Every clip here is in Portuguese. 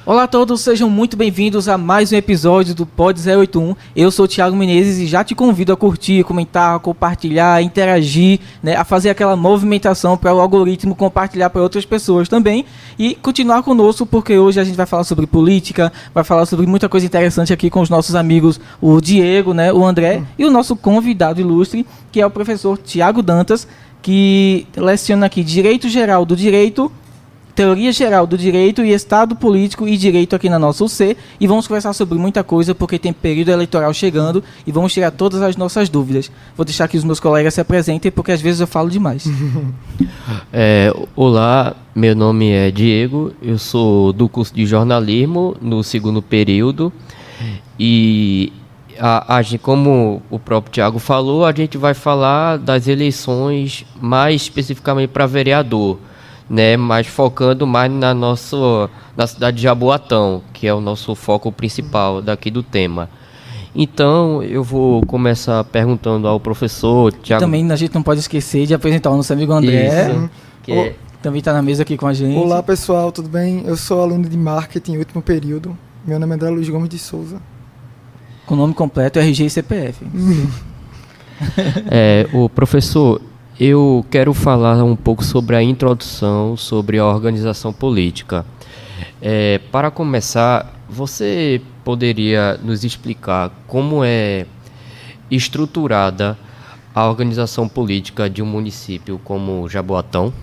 Olá a todos, sejam muito bem-vindos a mais um episódio do Pod 081. Eu sou o Thiago Menezes e já te convido a curtir, comentar, compartilhar, interagir, né, a fazer aquela movimentação para o algoritmo compartilhar para outras pessoas também e continuar conosco, porque hoje a gente vai falar sobre política, vai falar sobre muita coisa interessante aqui com os nossos amigos, o Diego, né, o André e o nosso convidado ilustre, que é o professor Tiago Dantas, que leciona aqui Direito Geral do Direito, Teoria Geral do Direito e Estado Político e Direito aqui na nossa UC, e vamos conversar sobre muita coisa porque tem período eleitoral chegando e vamos tirar todas as nossas dúvidas. Vou deixar que os meus colegas se apresentem porque às vezes eu falo demais. Olá, meu nome é Diego, eu sou do curso de jornalismo no segundo período e como o próprio Thiago falou, a gente vai falar das eleições mais especificamente para vereador, né, mas focando mais na cidade de Jaboatão, que é o nosso foco principal daqui do tema. Então, eu vou começar perguntando ao professor Thiago. Também a gente não pode esquecer de apresentar o nosso amigo André, também está na mesa aqui com a gente. Olá pessoal, tudo bem? Eu sou aluno de marketing, último período. Meu nome é André Luiz Gomes de Souza. Com nome completo, RG e CPF. O professor, eu quero falar um pouco sobre a introdução, sobre a organização política. Para começar, você poderia nos explicar como é estruturada a organização política de um município como Jaboatão?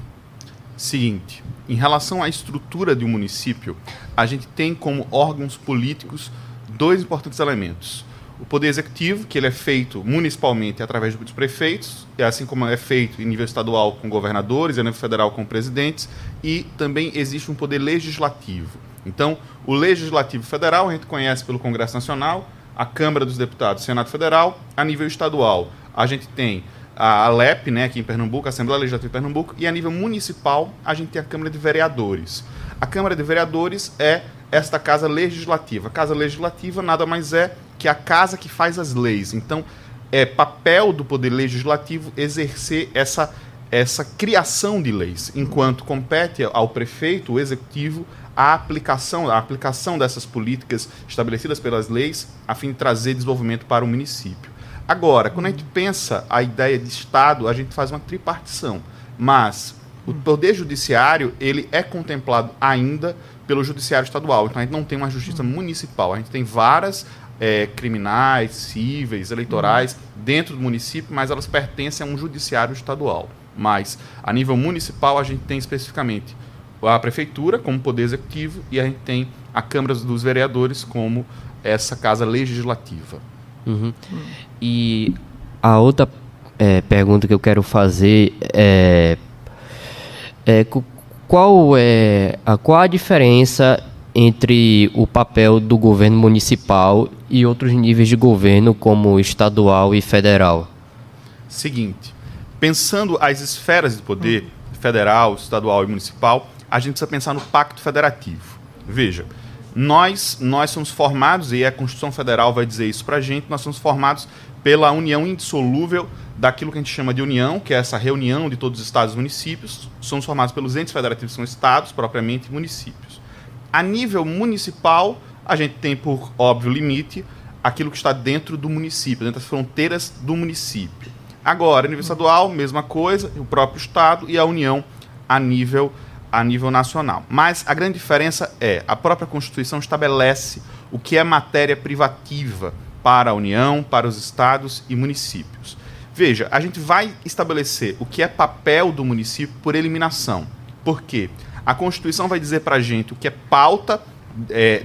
Seguinte, em relação à estrutura de um município, a gente tem como órgãos políticos dois importantes elementos. O poder executivo, que ele é feito municipalmente através dos prefeitos, assim como é feito em nível estadual com governadores, em nível federal com presidentes, e também existe um poder legislativo. Então, o legislativo federal a gente conhece pelo Congresso Nacional, a Câmara dos Deputados, Senado Federal. A nível estadual, a gente tem a ALEP, né, aqui em Pernambuco, a Assembleia Legislativa de Pernambuco, e a nível municipal, a gente tem a Câmara de Vereadores. A Câmara de Vereadores é esta casa legislativa. A casa legislativa nada mais é que a casa que faz as leis. Então, é papel do poder legislativo exercer essa criação de leis, enquanto compete ao prefeito, o executivo, a aplicação dessas políticas estabelecidas pelas leis a fim de trazer desenvolvimento para o município. Agora, quando a gente pensa a ideia de Estado, a gente faz uma tripartição, mas o poder judiciário ele é contemplado ainda pelo judiciário estadual. Então a gente não tem uma justiça municipal, a gente tem varas criminais, cíveis, eleitorais dentro do município, mas elas pertencem a um judiciário estadual. Mas a nível municipal a gente tem especificamente a prefeitura como poder executivo e a gente tem a Câmara dos Vereadores como essa casa legislativa. Uhum. E a outra pergunta que eu quero fazer qual a diferença entre o papel do governo municipal e outros níveis de governo, como estadual e federal? Seguinte, pensando as esferas de poder, federal, estadual e municipal, a gente precisa pensar no pacto federativo. Veja, nós somos formados, e a Constituição Federal vai dizer isso para a gente, nós somos formados pela união indissolúvel daquilo que a gente chama de união, que é essa reunião de todos os estados e municípios. Somos formados pelos entes federativos, que são estados, propriamente, e municípios. A nível municipal, a gente tem, por óbvio limite, aquilo que está dentro do município, dentro das fronteiras do município. Agora, a nível estadual, mesma coisa, o próprio estado e a união a nível nacional. Mas a grande diferença é a própria Constituição estabelece o que é matéria privativa para a União, para os estados e municípios. Veja, a gente vai estabelecer o que é papel do município por eliminação. Por quê? A Constituição vai dizer para a gente o que é pauta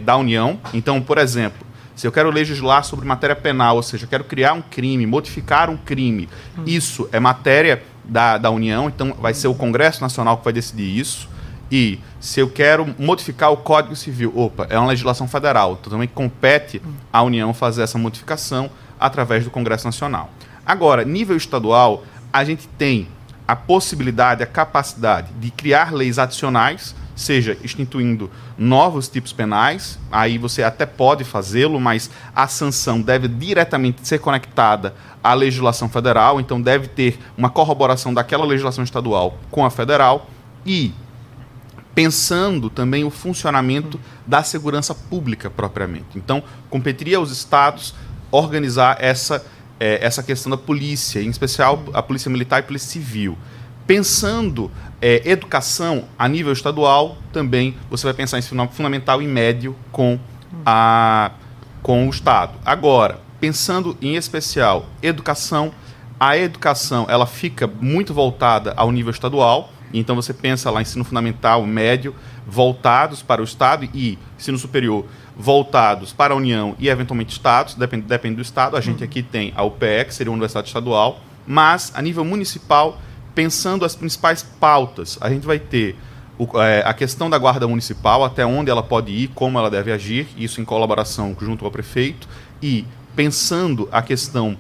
da União. Então, por exemplo, se eu quero legislar sobre matéria penal, ou seja, eu quero criar um crime, modificar um crime, isso é matéria da União, então vai ser o Congresso Nacional que vai decidir isso. E se eu quero modificar o Código Civil, é uma legislação federal, então também compete à União fazer essa modificação através do Congresso Nacional. Agora, nível estadual, a gente tem a possibilidade, a capacidade de criar leis adicionais, seja instituindo novos tipos penais, aí você até pode fazê-lo, mas a sanção deve diretamente ser conectada à legislação federal, então deve ter uma corroboração daquela legislação estadual com a federal. E pensando também o funcionamento da segurança pública propriamente. Então, competiria aos estados organizar essa questão da polícia, em especial a polícia militar e a polícia civil. Pensando educação a nível estadual, também você vai pensar em ensino fundamental e médio com o Estado. Agora, pensando em especial educação, a educação ela fica muito voltada ao nível estadual, então você pensa lá em ensino fundamental, médio, voltados para o Estado, e ensino superior voltados para a União e eventualmente Estados, depende do Estado. A gente aqui tem a UPE, que seria a Universidade Estadual, mas a nível municipal, pensando as principais pautas, a gente vai ter a questão da guarda municipal, até onde ela pode ir, como ela deve agir, isso em colaboração junto ao prefeito, e pensando a questão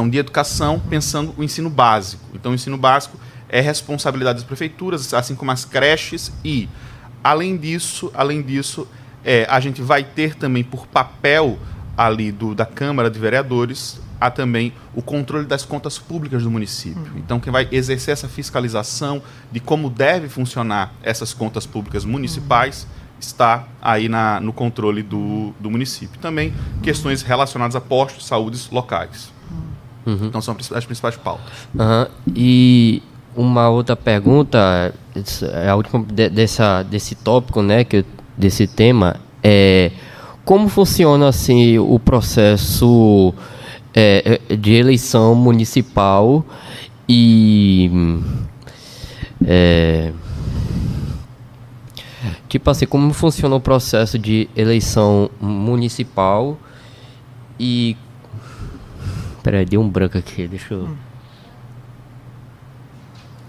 de educação, pensando o ensino básico. Então, o ensino básico é responsabilidade das prefeituras, assim como as creches, e, além disso, a gente vai ter também por papel ali da Câmara de Vereadores há também o controle das contas públicas do município. Então, quem vai exercer essa fiscalização de como deve funcionar essas contas públicas municipais está aí no controle do município. Também questões relacionadas a postos de saúde locais. Então, são as principais pautas. E uma outra pergunta, a última desse tópico, né, desse tema, é como funciona assim o processo de eleição municipal e tipo assim, como funciona o processo de eleição municipal e peraí, deu um branco aqui, deixa eu...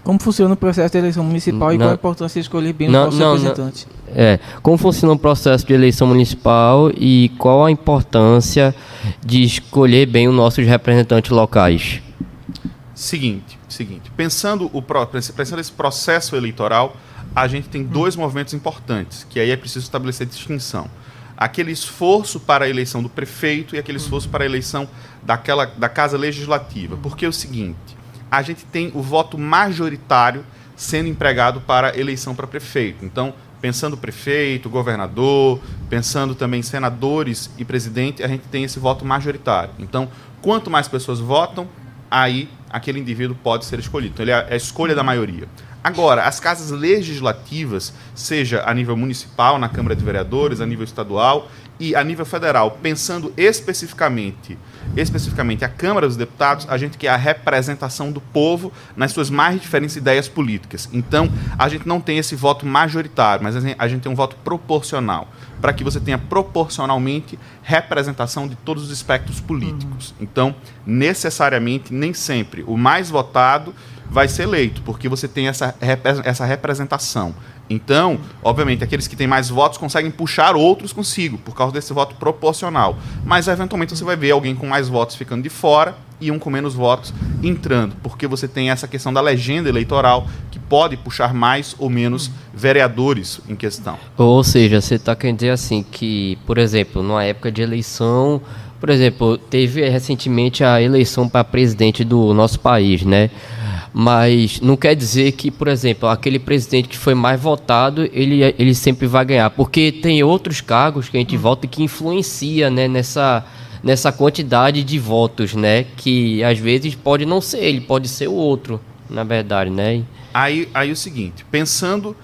Como funciona o processo de eleição municipal e qual a importância de escolher bem o nosso representante? Como funciona o processo de eleição municipal e qual a importância de escolher bem os nossos representantes locais? Seguinte. Pensando esse processo eleitoral, a gente tem dois movimentos importantes, que aí é preciso estabelecer distinção. Aquele esforço para a eleição do prefeito e aquele esforço para a eleição da Casa Legislativa. Porque é o seguinte, a gente tem o voto majoritário sendo empregado para eleição para prefeito. Então, pensando prefeito, governador, pensando também senadores e presidente, a gente tem esse voto majoritário. Então, quanto mais pessoas votam, aí aquele indivíduo pode ser escolhido. Então, ele é a escolha da maioria. Agora, as casas legislativas, seja a nível municipal, na Câmara de Vereadores, a nível estadual e a nível federal, pensando especificamente a Câmara dos Deputados, a gente quer a representação do povo nas suas mais diferentes ideias políticas. Então, a gente não tem esse voto majoritário, mas a gente tem um voto proporcional, para que você tenha proporcionalmente representação de todos os espectros políticos. Então, necessariamente, nem sempre o mais votado vai ser eleito, porque você tem essa representação. Então, obviamente, aqueles que têm mais votos conseguem puxar outros consigo, por causa desse voto proporcional. Mas, eventualmente, você vai ver alguém com mais votos ficando de fora e um com menos votos entrando, porque você tem essa questão da legenda eleitoral, que pode puxar mais ou menos vereadores em questão. Ou seja, você está querendo dizer assim, que, por exemplo, numa época de eleição, por exemplo, teve recentemente a eleição para presidente do nosso país, né? Mas não quer dizer que, por exemplo, aquele presidente que foi mais votado, ele sempre vai ganhar. Porque tem outros cargos que a gente vota que influencia, né, nessa quantidade de votos, né? Que às vezes pode não ser ele, pode ser o outro, na verdade, né? Aí o seguinte, pensando,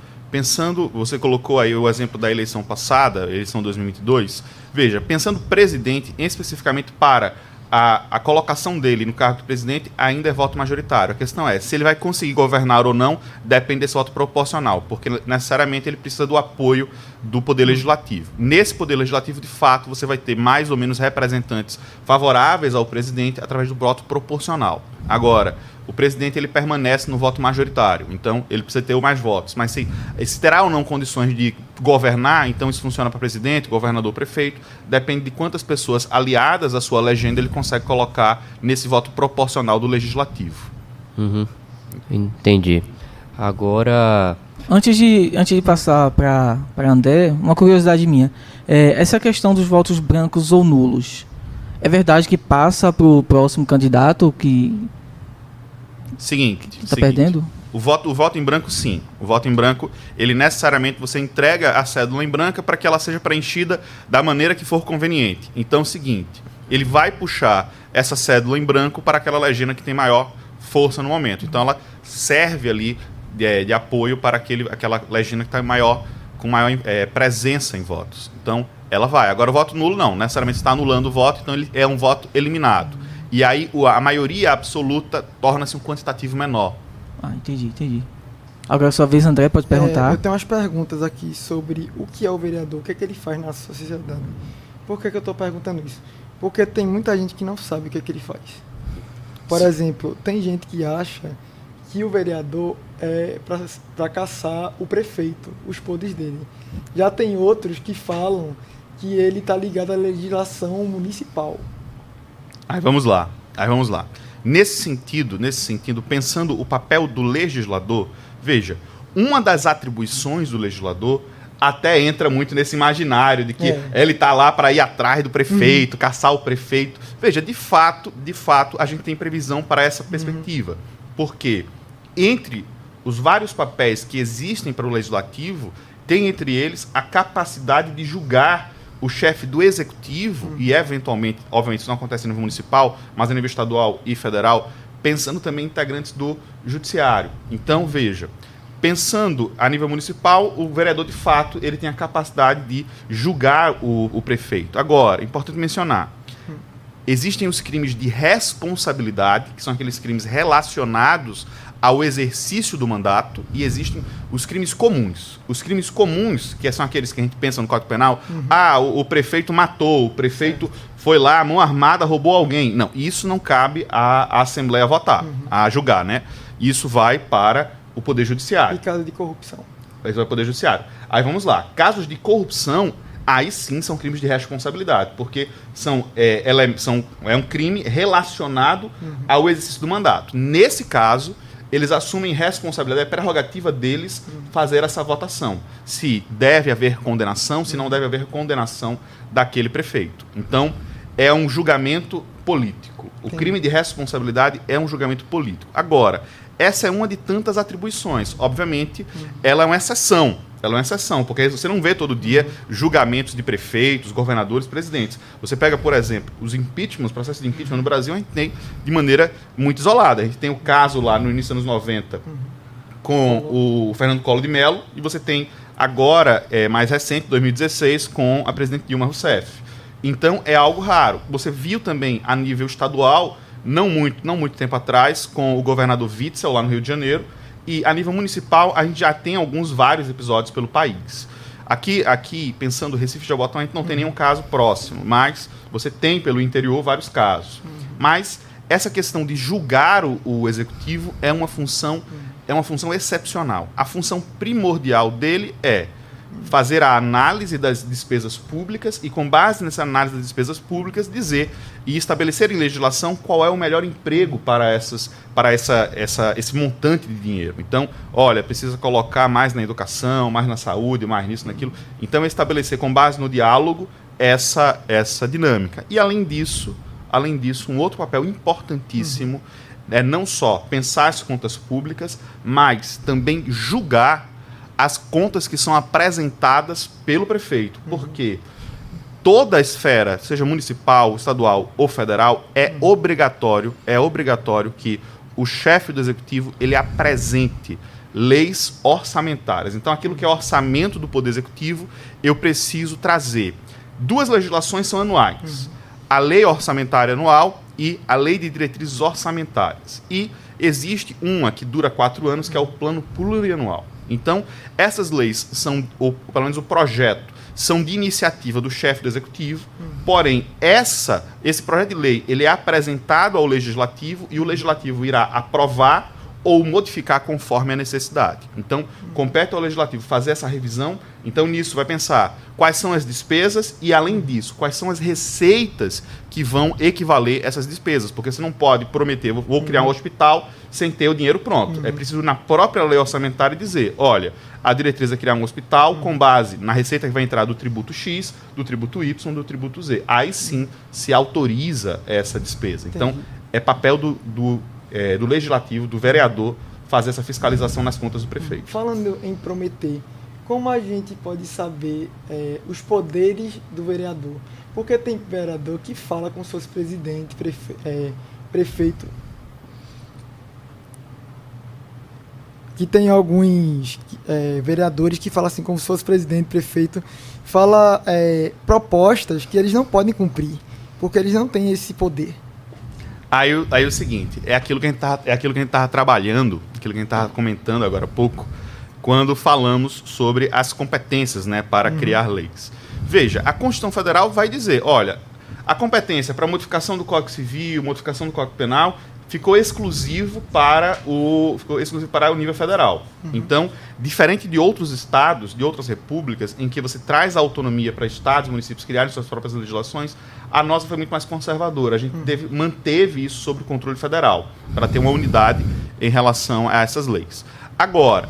você colocou aí o exemplo da eleição passada, eleição 2022, veja, pensando presidente especificamente para a colocação dele no cargo de presidente ainda é voto majoritário. A questão é, se ele vai conseguir governar ou não, depende desse voto proporcional, porque necessariamente ele precisa do apoio do Poder Legislativo. Nesse Poder Legislativo, de fato, você vai ter mais ou menos representantes favoráveis ao presidente através do voto proporcional. Agora, o presidente ele permanece no voto majoritário, então ele precisa ter mais votos. Mas se terá ou não condições de governar, então isso funciona para presidente, governador, prefeito, depende de quantas pessoas aliadas à sua legenda ele consegue colocar nesse voto proporcional do legislativo. Entendi. Agora... Antes de passar para André, uma curiosidade minha. Essa questão dos votos brancos ou nulos, é verdade que passa para o próximo candidato que... Seguinte. Perdendo? O voto em branco, sim. O voto em branco, ele necessariamente, você entrega a cédula em branca para que ela seja preenchida da maneira que for conveniente. Então é o seguinte, ele vai puxar essa cédula em branco para aquela legenda que tem maior força no momento. Então ela serve ali de apoio para aquela legenda que está com maior presença em votos. Então ela vai. Agora o voto nulo não, necessariamente está anulando o voto, então ele é um voto eliminado. E aí a maioria absoluta torna-se um quantitativo menor. Ah, entendi. Agora, sua vez, André, pode perguntar. Eu tenho umas perguntas aqui sobre o que é o vereador, o que é que ele faz na sociedade. Por que eu estou perguntando isso? Porque tem muita gente que não sabe o que é que ele faz. Por exemplo, tem gente que acha que o vereador é para caçar o prefeito, os poderes dele. Já tem outros que falam que ele está ligado à legislação municipal. Aí vamos lá. Nesse sentido, pensando o papel do legislador, veja, uma das atribuições do legislador até entra muito nesse imaginário de que ele está lá para ir atrás do prefeito, caçar o prefeito. Veja, de fato, a gente tem previsão para essa perspectiva. Porque entre os vários papéis que existem para o legislativo, tem entre eles a capacidade de julgar o chefe do executivo, e eventualmente, obviamente isso não acontece no nível municipal, mas a nível estadual e federal, pensando também em integrantes do judiciário. Então, veja, pensando a nível municipal, o vereador, de fato, ele tem a capacidade de julgar o prefeito. Agora, importante mencionar, existem os crimes de responsabilidade, que são aqueles crimes relacionados ao exercício do mandato, e existem os crimes comuns. Os crimes comuns, que são aqueles que a gente pensa no Código Penal, o prefeito matou, o prefeito foi lá, mão armada, roubou alguém. Não, isso não cabe à Assembleia votar, a julgar, né? Isso vai para o Poder Judiciário. E caso de corrupção? Isso vai para o Poder Judiciário. Aí vamos lá. Casos de corrupção, aí sim são crimes de responsabilidade, porque é um crime relacionado ao exercício do mandato. Nesse caso, eles assumem responsabilidade, é prerrogativa deles fazer essa votação. Se deve haver condenação, se não deve haver condenação daquele prefeito. Então, é um julgamento político. O crime de responsabilidade é um julgamento político. Agora, essa é uma de tantas atribuições. Obviamente, ela é uma exceção. Porque você não vê todo dia julgamentos de prefeitos, governadores, presidentes. Você pega, por exemplo, os impeachments, processos de impeachment no Brasil, a gente tem de maneira muito isolada. A gente tem o caso lá no início dos anos 90 com o Fernando Collor de Mello, e você tem agora, mais recente, 2016, com a presidente Dilma Rousseff. Então, é algo raro. Você viu também a nível estadual, não muito tempo atrás, com o governador Witzel, lá no Rio de Janeiro, e a nível municipal, a gente já tem vários episódios pelo país. Aqui pensando Recife e Jabotão, a gente não tem nenhum caso próximo, mas você tem pelo interior vários casos. Mas essa questão de julgar o executivo é uma função excepcional. A função primordial dele é fazer a análise das despesas públicas e, com base nessa análise das despesas públicas, dizer e estabelecer em legislação qual é o melhor emprego para esse montante de dinheiro. Então, olha, precisa colocar mais na educação, mais na saúde, mais nisso, naquilo. Então, é estabelecer, com base no diálogo, essa dinâmica. E, além disso, um outro papel importantíssimo é não só pensar as contas públicas, mas também julgar as contas que são apresentadas pelo prefeito. Porque toda a esfera, seja municipal, estadual ou federal, é obrigatório que o chefe do executivo ele apresente leis orçamentárias. Então, aquilo que é orçamento do Poder Executivo, eu preciso trazer. 2 legislações são anuais. A Lei Orçamentária Anual e a Lei de Diretrizes Orçamentárias. E existe uma que dura 4 anos, que é o Plano Plurianual. Então, essas leis são, ou pelo menos o projeto, são de iniciativa do chefe do executivo, porém, esse projeto de lei ele é apresentado ao legislativo e o legislativo irá aprovar ou modificar conforme a necessidade. Então, compete ao legislativo fazer essa revisão. Então, nisso vai pensar quais são as despesas e, além disso, quais são as receitas que vão equivaler essas despesas. Porque você não pode prometer, vou criar um hospital sem ter o dinheiro pronto. É preciso, na própria lei orçamentária, dizer, olha, a diretriz é criar um hospital com base na receita que vai entrar do tributo X, do tributo Y, do tributo Z. Aí sim se autoriza essa despesa. Então, é papel do legislativo, do vereador, fazer essa fiscalização nas contas do prefeito. Falando em prometer, como a gente pode saber os poderes do vereador? Porque tem vereador que fala como se fosse presidente, prefeito. Que tem alguns vereadores que falam assim como se fosse presidente, prefeito, fala propostas que eles não podem cumprir, porque eles não têm esse poder. Aí é o seguinte, é aquilo que a gente estava trabalhando, aquilo que a gente estava comentando agora há pouco, quando falamos sobre as competências, né, para criar leis. Veja, a Constituição Federal vai dizer, olha, a competência para modificação do Código Civil, modificação do Código Penal, ficou exclusivo para o nível federal. Então, diferente de outros estados, de outras repúblicas, em que você traz a autonomia para estados e municípios criarem suas próprias legislações, a nossa foi muito mais conservadora. A gente manteve isso sob o controle federal, para ter uma unidade em relação a essas leis. Agora,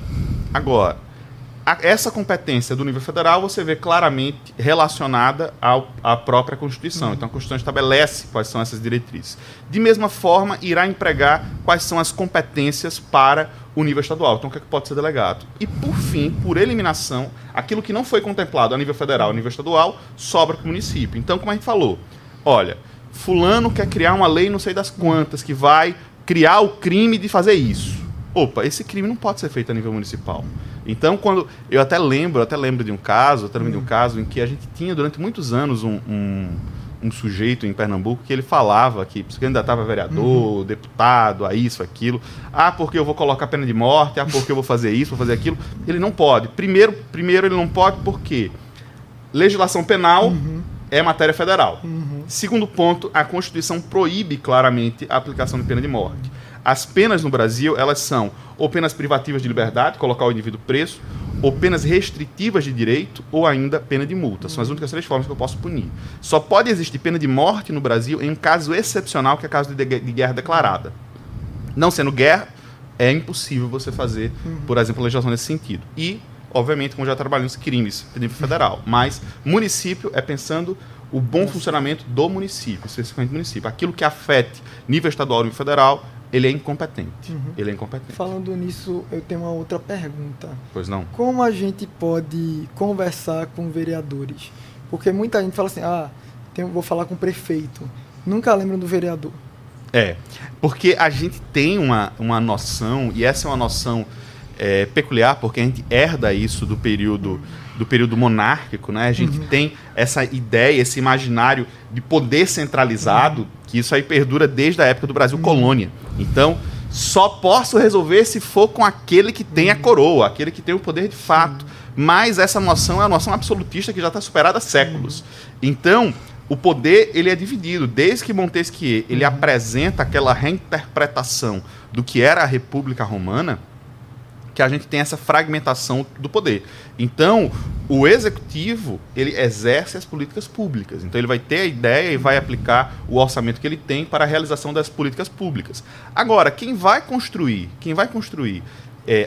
essa competência do nível federal você vê claramente relacionada à própria Constituição. Então, a Constituição estabelece quais são essas diretrizes. De mesma forma, irá empregar quais são as competências para o nível estadual. Então, o que é que pode ser delegado? E, por fim, por eliminação, aquilo que não foi contemplado a nível federal, a nível estadual, sobra para o município. Então, como a gente falou, olha, fulano quer criar uma lei não sei das quantas, que vai criar o crime de fazer isso. Opa, esse crime não pode ser feito a nível municipal. Então, quando eu até lembro de um caso, em que a gente tinha durante muitos anos um sujeito em Pernambuco que ele falava que se candidatava a vereador, deputado, a isso, aquilo. Ah, porque eu vou colocar pena de morte, porque eu vou fazer isso, vou fazer aquilo. Ele não pode. Primeiro ele não pode porque legislação penal é matéria federal. Segundo ponto, a Constituição proíbe claramente a aplicação de pena de morte. As penas no Brasil, elas são ou penas privativas de liberdade, colocar o indivíduo preso, ou penas restritivas de direito, ou ainda pena de multa. São as únicas 3 formas que eu posso punir. Só pode existir pena de morte no Brasil em um caso excepcional, que é o caso de guerra declarada. Não sendo guerra, é impossível você fazer, por exemplo, legislação nesse sentido. E, obviamente, como já trabalhamos, crimes de nível federal. Mas município é pensando o bom funcionamento do município, especificamente do município. Aquilo que afete nível estadual e nível federal, ele é incompetente. Ele é incompetente. Falando nisso, eu tenho uma outra pergunta. Pois não? Como a gente pode conversar com vereadores? Porque muita gente fala assim, vou falar com o prefeito. Nunca lembram do vereador. Porque a gente tem uma noção, e essa é uma noção peculiar, porque a gente herda isso do período monárquico, né? A gente tem essa ideia, esse imaginário de poder centralizado, que isso aí perdura desde a época do Brasil colônia. Então, só posso resolver se for com aquele que tem a coroa, aquele que tem o poder de fato. Mas essa noção é uma noção absolutista que já está superada há séculos. Então, o poder ele é dividido. Desde que Montesquieu ele apresenta aquela reinterpretação do que era a República Romana, que a gente tem essa fragmentação do poder. Então, o executivo, ele exerce as políticas públicas. Então, ele vai ter a ideia e vai aplicar o orçamento que ele tem para a realização das políticas públicas. Agora, quem vai construir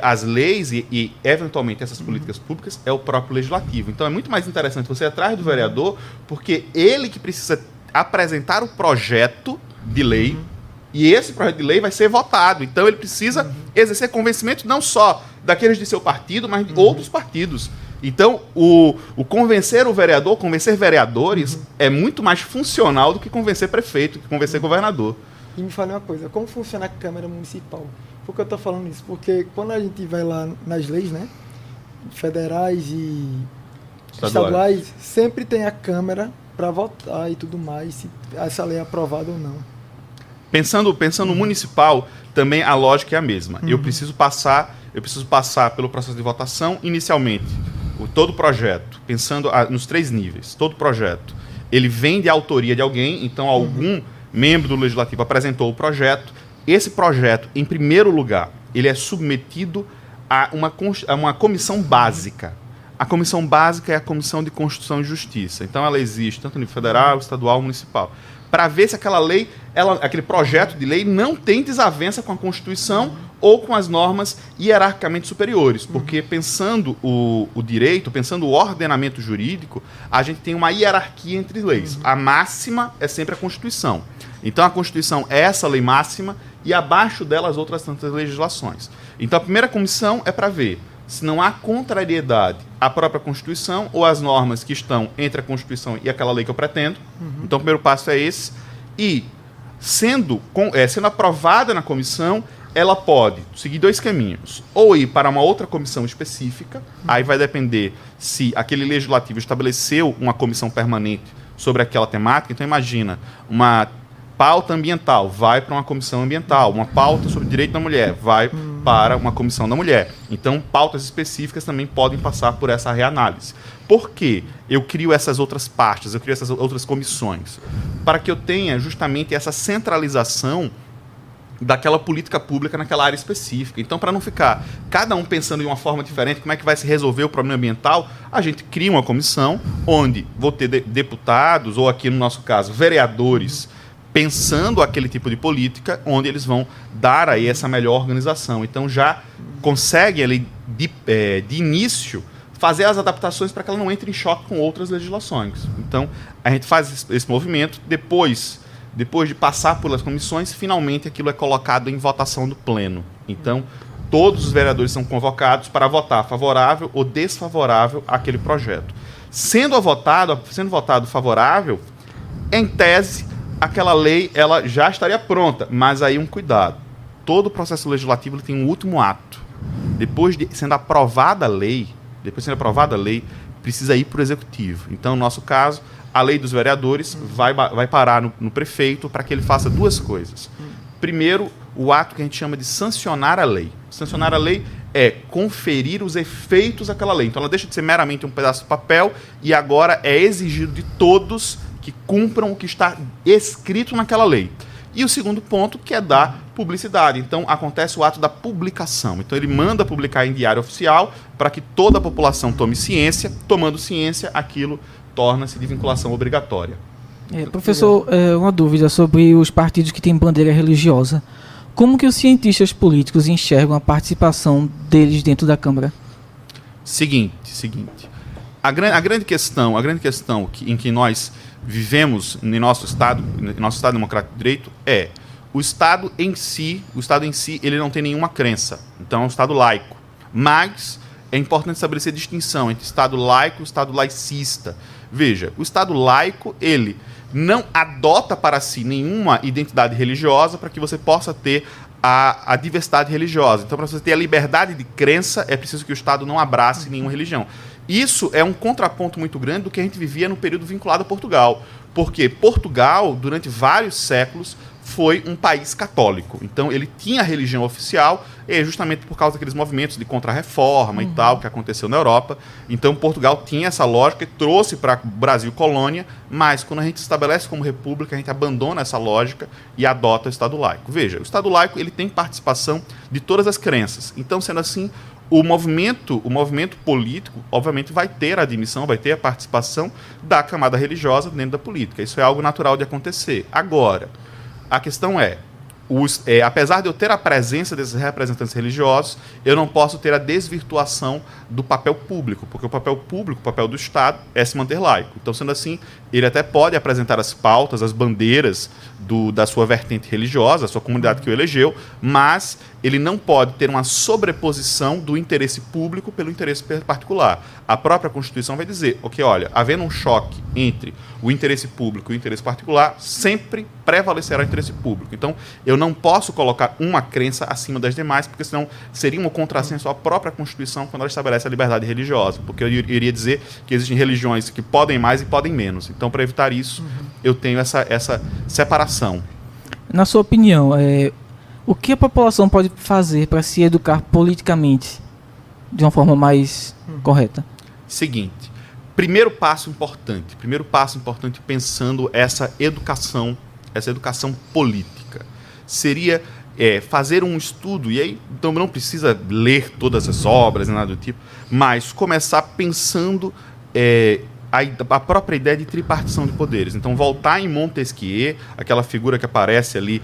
as leis e, eventualmente, essas políticas públicas é o próprio legislativo. Então, é muito mais interessante você ir atrás do vereador, porque ele que precisa apresentar o projeto de lei, e esse projeto de lei vai ser votado. Então, ele precisa exercer convencimento não só daqueles de seu partido, mas de outros partidos. Então, o convencer o vereador, convencer vereadores, é muito mais funcional do que convencer prefeito, que convencer governador. E me fale uma coisa, como funciona a Câmara Municipal? Por que eu estou falando isso? Porque quando a gente vai lá nas leis, né, federais e estaduais, sempre tem a Câmara para votar e tudo mais, se essa lei é aprovada ou não. Pensando no municipal, também a lógica é a mesma. Eu preciso passar pelo processo de votação inicialmente. Todo projeto, pensando nos 3 níveis, todo projeto, ele vem de autoria de alguém, então algum membro do legislativo apresentou o projeto. Esse projeto, em primeiro lugar, ele é submetido a uma comissão básica. A comissão básica é a Comissão de Constituição e Justiça. Então ela existe tanto no nível federal, estadual, municipal, para ver se aquela lei, aquele projeto de lei não tem desavença com a Constituição ou com as normas hierarquicamente superiores. Porque pensando o direito, pensando o ordenamento jurídico, a gente tem uma hierarquia entre leis. A máxima é sempre a Constituição. Então a Constituição é essa lei máxima e abaixo dela as outras tantas legislações. Então a primeira comissão é para ver se não há contrariedade à própria Constituição ou às normas que estão entre a Constituição e aquela lei que eu pretendo. Então o primeiro passo é esse. E sendo aprovada na comissão, ela pode seguir 2 caminhos. Ou ir para uma outra comissão específica, aí vai depender se aquele legislativo estabeleceu uma comissão permanente sobre aquela temática. Então imagina, uma pauta ambiental vai para uma comissão ambiental, uma pauta sobre direito da mulher vai para uma comissão da mulher. Então pautas específicas também podem passar por essa reanálise. Por que eu crio essas outras pastas, eu crio essas outras comissões? Para que eu tenha justamente essa centralização daquela política pública naquela área específica. Então, para não ficar cada um pensando de uma forma diferente, como é que vai se resolver o problema ambiental, a gente cria uma comissão onde vou ter deputados, ou aqui no nosso caso, vereadores, pensando aquele tipo de política, onde eles vão dar aí essa melhor organização. Então, já consegue ali, de início, fazer as adaptações para que ela não entre em choque com outras legislações. Então, a gente faz esse movimento, depois de passar pelas comissões, finalmente aquilo é colocado em votação do pleno. Então, todos os vereadores são convocados para votar favorável ou desfavorável àquele projeto. Sendo votado favorável, em tese, aquela lei ela já estaria pronta, mas aí um cuidado. Todo o processo legislativo ele tem um último ato. Depois de sendo aprovada a lei, precisa ir para o executivo. Então, no nosso caso, a lei dos vereadores vai parar no prefeito para que ele faça 2 coisas. Primeiro, o ato que a gente chama de sancionar a lei. Sancionar a lei é conferir os efeitos daquela lei. Então ela deixa de ser meramente um pedaço de papel e agora é exigido de todos que cumpram o que está escrito naquela lei. E o segundo ponto, que é dar publicidade. Então acontece o ato da publicação. Então ele manda publicar em diário oficial para que toda a população tome ciência. Tomando ciência, aquilo torna-se de vinculação obrigatória. Professor, uma dúvida sobre os partidos que têm bandeira religiosa. Como que os cientistas políticos enxergam a participação deles dentro da Câmara? Seguinte. A grande questão em que nós vivemos em nosso Estado democrático de direito é o Estado em si, ele não tem nenhuma crença. Então é um Estado laico. Mas é importante estabelecer distinção entre Estado laico e Estado laicista. Veja, o Estado laico, ele não adota para si nenhuma identidade religiosa para que você possa ter a diversidade religiosa. Então, para você ter a liberdade de crença, é preciso que o Estado não abrace nenhuma religião. Isso é um contraponto muito grande do que a gente vivia no período vinculado a Portugal. Porque Portugal, durante vários séculos, foi um país católico. Então, ele tinha a religião oficial, justamente por causa daqueles movimentos de contra-reforma e tal, que aconteceu na Europa. Então, Portugal tinha essa lógica e trouxe para o Brasil colônia, mas quando a gente estabelece como república, a gente abandona essa lógica e adota o Estado laico. Veja, o Estado laico ele tem participação de todas as crenças. Então, sendo assim, o movimento político, obviamente, vai ter a admissão, vai ter a participação da camada religiosa dentro da política. Isso é algo natural de acontecer. Agora, a questão é, apesar de eu ter a presença desses representantes religiosos, eu não posso ter a desvirtuação do papel público, porque o papel público, o papel do Estado, é se manter laico. Então, sendo assim, ele até pode apresentar as pautas, as bandeiras da sua vertente religiosa, da sua comunidade que o elegeu, mas ele não pode ter uma sobreposição do interesse público pelo interesse particular. A própria Constituição vai dizer, olha, havendo um choque entre o interesse público e o interesse particular, sempre prevalecerá o interesse público. Então, eu não posso colocar uma crença acima das demais, porque senão seria um contrassenso à própria Constituição quando ela estabelece a liberdade religiosa, porque eu iria dizer que existem religiões que podem mais e podem menos. Então, para evitar isso, eu tenho essa separação. Na sua opinião, o que a população pode fazer para se educar politicamente de uma forma mais correta? Seguinte, primeiro passo importante pensando essa educação política, seria fazer um estudo, e aí então não precisa ler todas as obras, nada do tipo, mas começar pensando a própria ideia de tripartição de poderes. Então, voltar em Montesquieu, aquela figura que aparece ali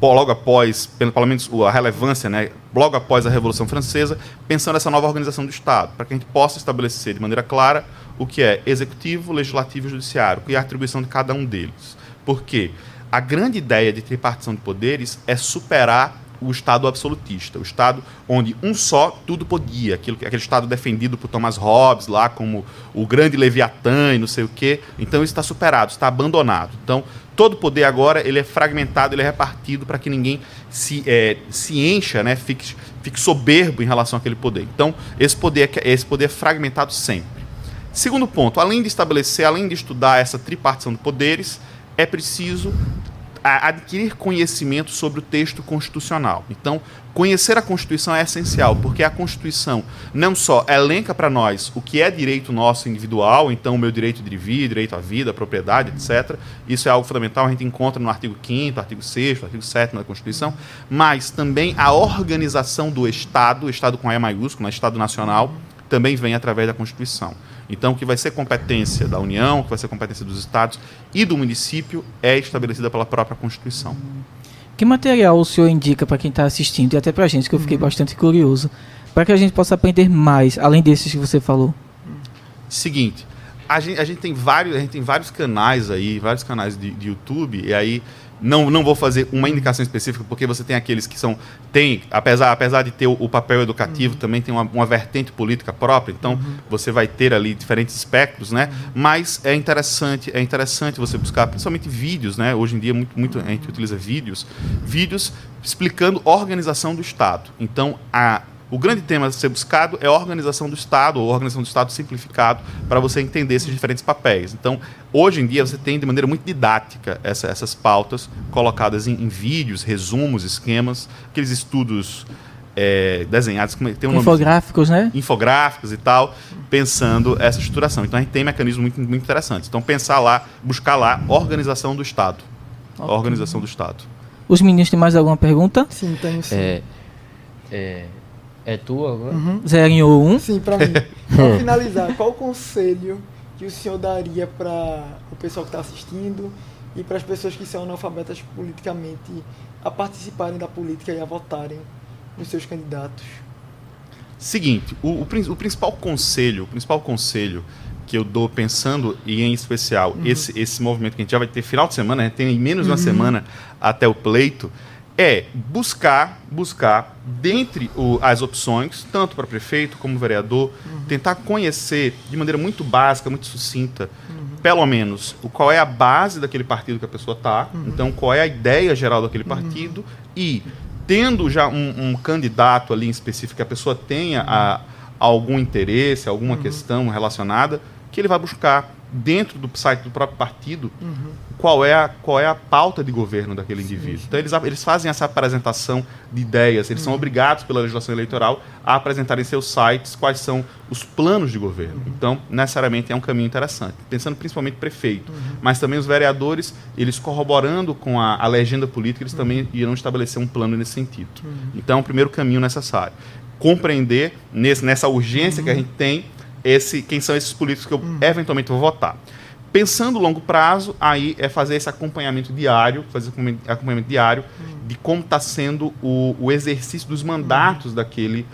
logo após, pelo menos a relevância, logo após a Revolução Francesa, pensando nessa nova organização do Estado, para que a gente possa estabelecer de maneira clara o que é executivo, legislativo e judiciário, e a atribuição de cada um deles. Porque a grande ideia de tripartição de poderes é superar o Estado absolutista, o Estado onde um só tudo podia, aquele Estado defendido por Thomas Hobbes lá como o grande Leviatã e não sei o quê. Então isso está superado, está abandonado. Então todo poder agora ele é fragmentado, ele é repartido para que ninguém se encha, né, fique soberbo em relação àquele poder. Então esse poder é fragmentado sempre. Segundo ponto, além de estudar essa tripartição de poderes, é preciso adquirir conhecimento sobre o texto constitucional. Então, conhecer a Constituição é essencial, porque a Constituição não só elenca para nós o que é direito nosso individual, então o meu direito de vir, direito à vida, à propriedade, etc. Isso é algo fundamental, a gente encontra no artigo 5º, artigo 6º, artigo 7º da Constituição, mas também a organização do Estado, Estado com E maiúsculo, Estado Nacional, também vem através da Constituição. Então, o que vai ser competência da União, o que vai ser competência dos estados e do município é estabelecida pela própria Constituição. Que material o senhor indica para quem está assistindo e até para a gente, que eu fiquei bastante curioso, para que a gente possa aprender mais, além desses que você falou? Seguinte, a gente tem vários canais aí, vários canais de YouTube, e aí não vou fazer uma indicação específica, porque você tem aqueles que apesar de ter o papel educativo, também tem uma vertente política própria, então você vai ter ali diferentes espectros, né? Mas é interessante você buscar, principalmente vídeos, né? Hoje em dia muito a gente utiliza vídeos explicando a organização do Estado. Então, o grande tema a ser buscado é a organização do Estado, ou a organização do Estado simplificado, para você entender esses diferentes papéis. Então, hoje em dia, você tem de maneira muito didática essas pautas colocadas em vídeos, resumos, esquemas, aqueles estudos desenhados, tem um infográficos, né? Infográficos e tal, pensando essa estruturação. Então, a gente tem mecanismos muito, muito interessantes. Então, buscar lá, organização do Estado. Okay. Organização do Estado. Os meninos têm mais alguma pergunta? Sim, tenho sim. É tua agora? 0 ou 1? Sim, para mim. Para finalizar, qual o conselho que o senhor daria para o pessoal que está assistindo e para as pessoas que são analfabetas politicamente a participarem da política e a votarem nos seus candidatos? Seguinte, o principal conselho que eu dou pensando, e em especial esse movimento que a gente já vai ter final de semana, a gente tem menos de uma semana até o pleito, é buscar dentre as opções, tanto para prefeito como vereador, tentar conhecer de maneira muito básica, muito sucinta, pelo menos qual é a base daquele partido que a pessoa está, então qual é a ideia geral daquele partido, e tendo já um candidato ali em específico que a pessoa tenha algum interesse, alguma questão relacionada, que ele vai buscar dentro do site do próprio partido qual é a pauta de governo daquele indivíduo. Então eles fazem essa apresentação de ideias, eles são obrigados pela legislação eleitoral a apresentarem em seus sites quais são os planos de governo. Então, necessariamente é um caminho interessante, pensando principalmente prefeito, mas também os vereadores, eles corroborando com a legenda política, eles também irão estabelecer um plano nesse sentido. Então, é o primeiro caminho necessário. Compreender nessa urgência que a gente tem quem são esses políticos que eu eventualmente vou votar. Pensando no longo prazo, aí é fazer esse acompanhamento diário, de como está sendo o exercício dos mandatos daquele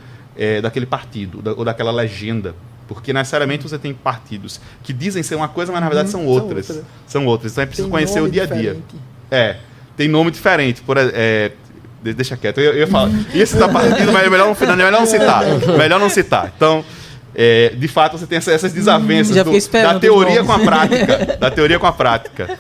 partido, ou daquela legenda. Porque necessariamente você tem partidos que dizem ser uma coisa, mas na verdade são outras. São outras. Então é preciso conhecer o dia a dia. Tem nome diferente. Deixa quieto. Eu ia falar. Ia citar partido, mas é melhor não citar. Então, de fato, você tem essas desavenças da teoria com a prática.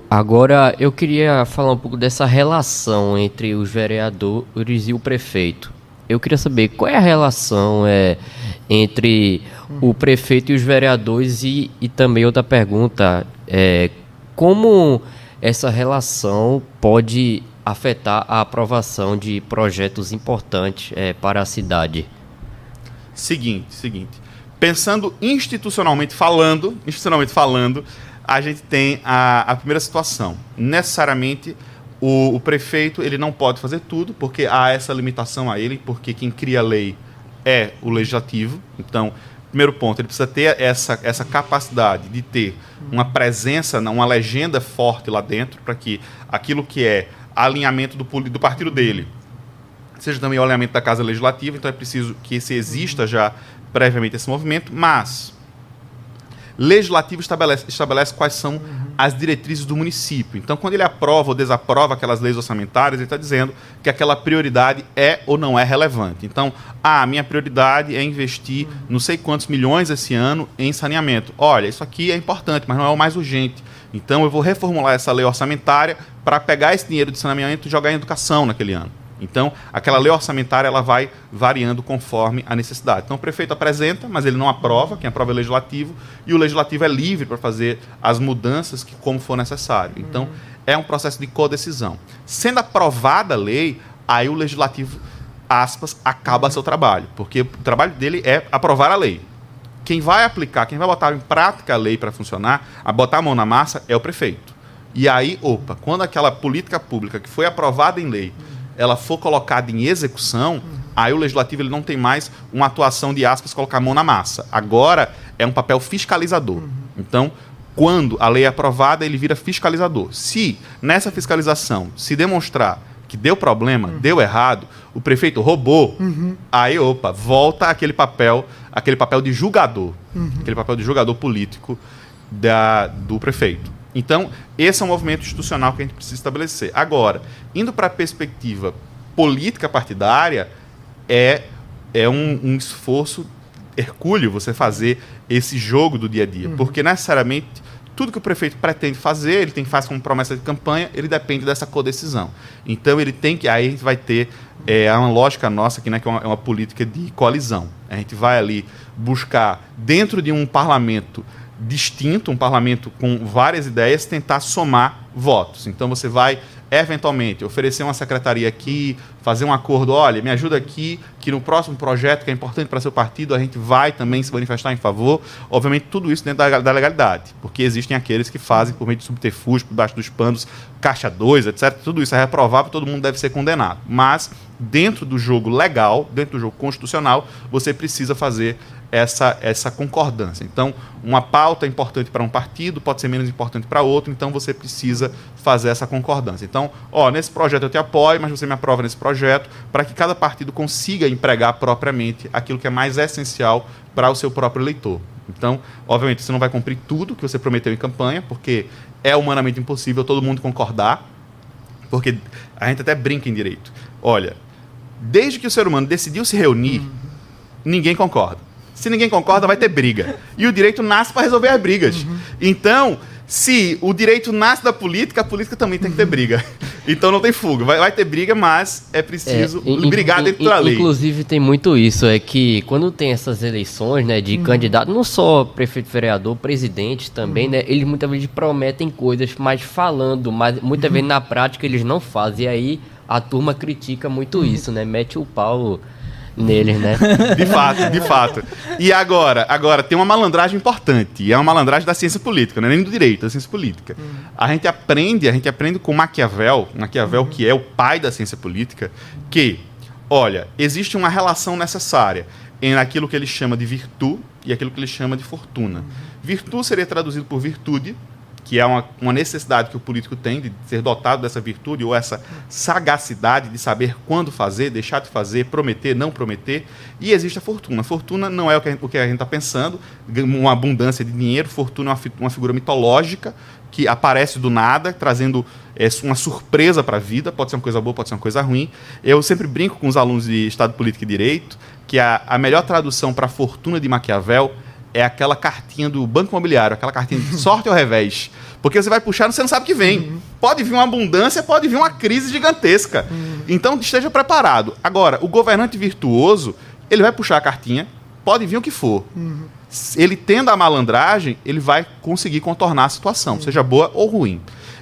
Agora, eu queria falar um pouco dessa relação entre os vereadores e o prefeito. Eu queria saber qual é a relação entre o prefeito e os vereadores e também outra pergunta, como essa relação pode afetar a aprovação de projetos importantes para a cidade? Seguinte. Pensando institucionalmente falando, a gente tem a primeira situação. Necessariamente, o prefeito ele não pode fazer tudo, porque há essa limitação a ele, porque quem cria a lei é o legislativo. Então, primeiro ponto, ele precisa ter essa capacidade de ter uma presença, uma legenda forte lá dentro, para que aquilo que é alinhamento do partido dele seja também o alinhamento da Casa Legislativa. Então é preciso que exista já previamente esse movimento, mas Legislativo estabelece quais são as diretrizes do município. Então, quando ele aprova ou desaprova aquelas leis orçamentárias, ele está dizendo que aquela prioridade é ou não é relevante. Então, a minha prioridade é investir não sei quantos milhões esse ano em saneamento. Olha, isso aqui é importante, mas não é o mais urgente. Então, eu vou reformular essa lei orçamentária para pegar esse dinheiro de saneamento e jogar em educação naquele ano. Então, aquela lei orçamentária ela vai variando conforme a necessidade. Então, o prefeito apresenta, mas ele não aprova, quem aprova é o legislativo, e o legislativo é livre para fazer as mudanças como for necessário. Então, é um processo de codecisão. Sendo aprovada a lei, aí o legislativo, aspas, acaba seu trabalho, porque o trabalho dele é aprovar a lei. Quem vai aplicar, quem vai botar em prática a lei para funcionar, a botar a mão na massa, é o prefeito. E aí, quando aquela política pública que foi aprovada em lei, ela for colocada em execução, aí o legislativo ele não tem mais uma atuação de aspas, colocar a mão na massa. Agora é um papel fiscalizador. Então, quando a lei é aprovada, ele vira fiscalizador. Se nessa fiscalização se demonstrar que deu problema, deu errado, o prefeito roubou, aí, volta aquele papel de julgador, aquele papel de julgador político do prefeito. Então, esse é um movimento institucional que a gente precisa estabelecer. Agora, indo para a perspectiva política partidária, é um esforço hercúleo você fazer esse jogo do dia a dia, porque necessariamente tudo que o prefeito pretende fazer, ele faz como promessa de campanha, ele depende dessa codecisão. Então, ele tem que, aí a gente vai ter uma lógica nossa aqui, né, que é uma política de coalizão. A gente vai ali buscar, dentro de um parlamento distinto, um parlamento com várias ideias, tentar somar votos. Então você vai, eventualmente, oferecer uma secretaria aqui, fazer um acordo, olha, me ajuda aqui, que no próximo projeto, que é importante para seu partido, a gente vai também se manifestar em favor. Obviamente, tudo isso dentro da legalidade, porque existem aqueles que fazem por meio de subterfúgio, por baixo dos panos, caixa 2, etc. Tudo isso é reprovável, todo mundo deve ser condenado. Mas, dentro do jogo legal, dentro do jogo constitucional, você precisa fazer essa concordância. Então, uma pauta é importante para um partido, pode ser menos importante para outro, então você precisa fazer essa concordância. Então, nesse projeto eu te apoio, mas você me aprova nesse projeto, para que cada partido consiga empregar propriamente aquilo que é mais essencial para o seu próprio eleitor. Então, obviamente, você não vai cumprir tudo que você prometeu em campanha, porque é humanamente impossível todo mundo concordar, porque a gente até brinca em direito. Olha, desde que o ser humano decidiu se reunir, ninguém concorda. Se ninguém concorda, vai ter briga. E o direito nasce para resolver as brigas. Então, se o direito nasce da política, a política também tem que ter briga. Então não tem fuga. Vai ter briga, mas é preciso brigar dentro da lei. Inclusive tem muito isso, é que quando tem essas eleições, né, de candidato, não só prefeito, vereador, presidente também, né, eles muitas vezes prometem coisas, mas falando, mas muitas vezes na prática eles não fazem. E aí a turma critica muito isso, né, mete o pau neles, né? De fato. E agora tem uma malandragem importante, e é uma malandragem da ciência política, não é nem do direito, é da ciência política. A gente aprende com Maquiavel que é o pai da ciência política, que, olha, existe uma relação necessária entre aquilo que ele chama de virtude e aquilo que ele chama de fortuna. Virtude seria traduzido por virtude, que é uma necessidade que o político tem de ser dotado dessa virtude ou essa sagacidade de saber quando fazer, deixar de fazer, prometer, não prometer. E existe a fortuna. A fortuna não é o que a gente está pensando, uma abundância de dinheiro. Fortuna é uma figura mitológica que aparece do nada, trazendo uma surpresa para a vida. Pode ser uma coisa boa, pode ser uma coisa ruim. Eu sempre brinco com os alunos de Estado Político e Direito que a melhor tradução para a fortuna de Maquiavel é aquela cartinha do Banco Imobiliário, aquela cartinha de sorte ao revés. Porque você vai puxar, você não sabe o que vem. Pode vir uma abundância, pode vir uma crise gigantesca. Então, esteja preparado. Agora, o governante virtuoso, ele vai puxar a cartinha, pode vir o que for. Ele tendo a malandragem, ele vai conseguir contornar a situação, seja boa ou ruim.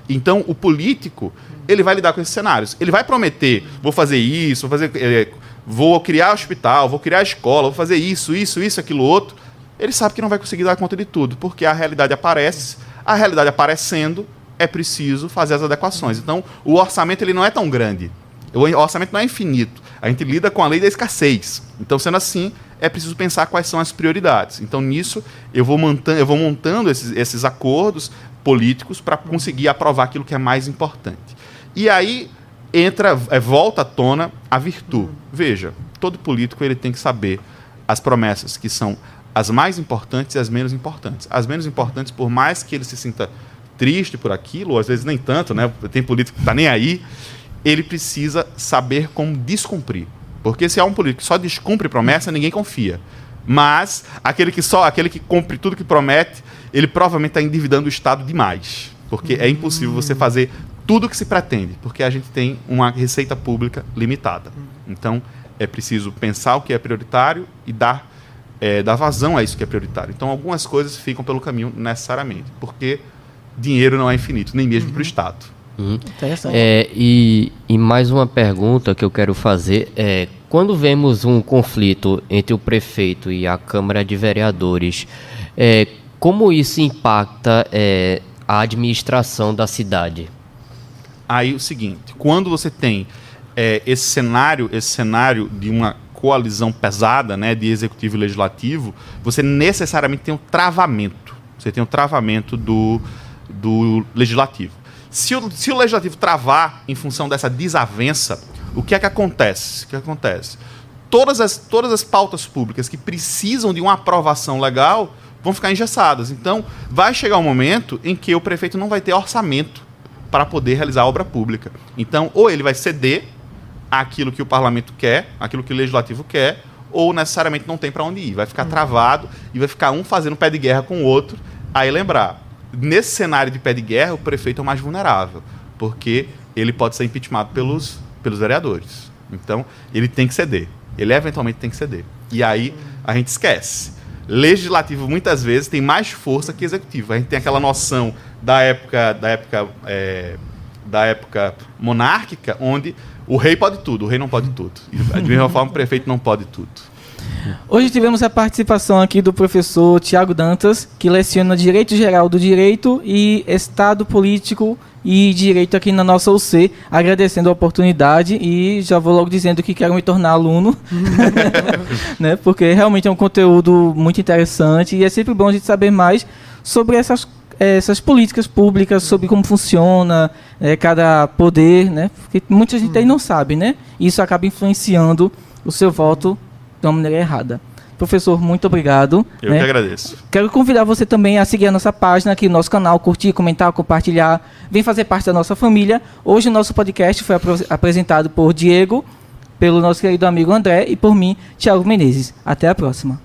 Então, o político, ele vai lidar com esses cenários. Ele vai prometer, vou fazer isso, vou criar hospital, vou criar escola, vou fazer isso, aquilo, outro. Ele sabe que não vai conseguir dar conta de tudo, porque a realidade aparece, a realidade aparecendo, é preciso fazer as adequações. Então, o orçamento ele não é tão grande, o orçamento não é infinito, a gente lida com a lei da escassez. Então, sendo assim, é preciso pensar quais são as prioridades. Então, nisso, eu vou montando esses acordos políticos para conseguir aprovar aquilo que é mais importante. E aí, volta à tona a virtude. Veja, todo político ele tem que saber as promessas que são as mais importantes e as menos importantes. As menos importantes, por mais que ele se sinta triste por aquilo, ou às vezes nem tanto, né? Tem político que está nem aí, ele precisa saber como descumprir. Porque se há um político que só descumpre promessa, ninguém confia. Mas aquele que cumpre tudo que promete, ele provavelmente está endividando o Estado demais. Porque é impossível você fazer tudo o que se pretende, porque a gente tem uma receita pública limitada. Então, é preciso pensar o que é prioritário e dar vazão a isso que é prioritário. Então, algumas coisas ficam pelo caminho necessariamente, porque dinheiro não é infinito, nem mesmo para o Estado. Interessante. E mais uma pergunta que eu quero fazer é: quando vemos um conflito entre o prefeito e a Câmara de Vereadores, como isso impacta a administração da cidade? Aí o seguinte, quando você tem esse cenário de uma coalizão pesada, né, de executivo e legislativo, você necessariamente tem um travamento. Você tem um travamento do legislativo. Se o legislativo travar em função dessa desavença, o que é que acontece? Todas as pautas públicas que precisam de uma aprovação legal vão ficar engessadas. Então, vai chegar um momento em que o prefeito não vai ter orçamento para poder realizar a obra pública. Então, ou ele vai ceder àquilo que o parlamento quer, aquilo que o legislativo quer, ou necessariamente não tem para onde ir. Vai ficar travado e vai ficar um fazendo pé de guerra com o outro. Aí lembrar, nesse cenário de pé de guerra, o prefeito é o mais vulnerável, porque ele pode ser impeachmentado pelos vereadores. Então, ele tem que ceder. Ele eventualmente tem que ceder. E aí, a gente esquece. Legislativo, muitas vezes, tem mais força que executivo. A gente tem aquela noção da época monárquica, onde o rei pode tudo, o rei não pode tudo. E, de mesma forma, o prefeito não pode tudo. Hoje tivemos a participação aqui do professor Tiago Dantas, que leciona Direito Geral do Direito e Estado Político e Direito aqui na nossa UC, agradecendo a oportunidade e já vou logo dizendo que quero me tornar aluno, né, porque realmente é um conteúdo muito interessante e é sempre bom a gente saber mais sobre essas políticas públicas, sobre como funciona cada poder, né, porque muita gente aí não sabe, né, e isso acaba influenciando o seu voto de uma maneira errada. Professor, muito obrigado. Eu que agradeço. Quero convidar você também a seguir a nossa página aqui no nosso canal, curtir, comentar, compartilhar. Vem fazer parte da nossa família. Hoje o nosso podcast foi apresentado por Diego, pelo nosso querido amigo André e por mim, Tiago Menezes. Até a próxima.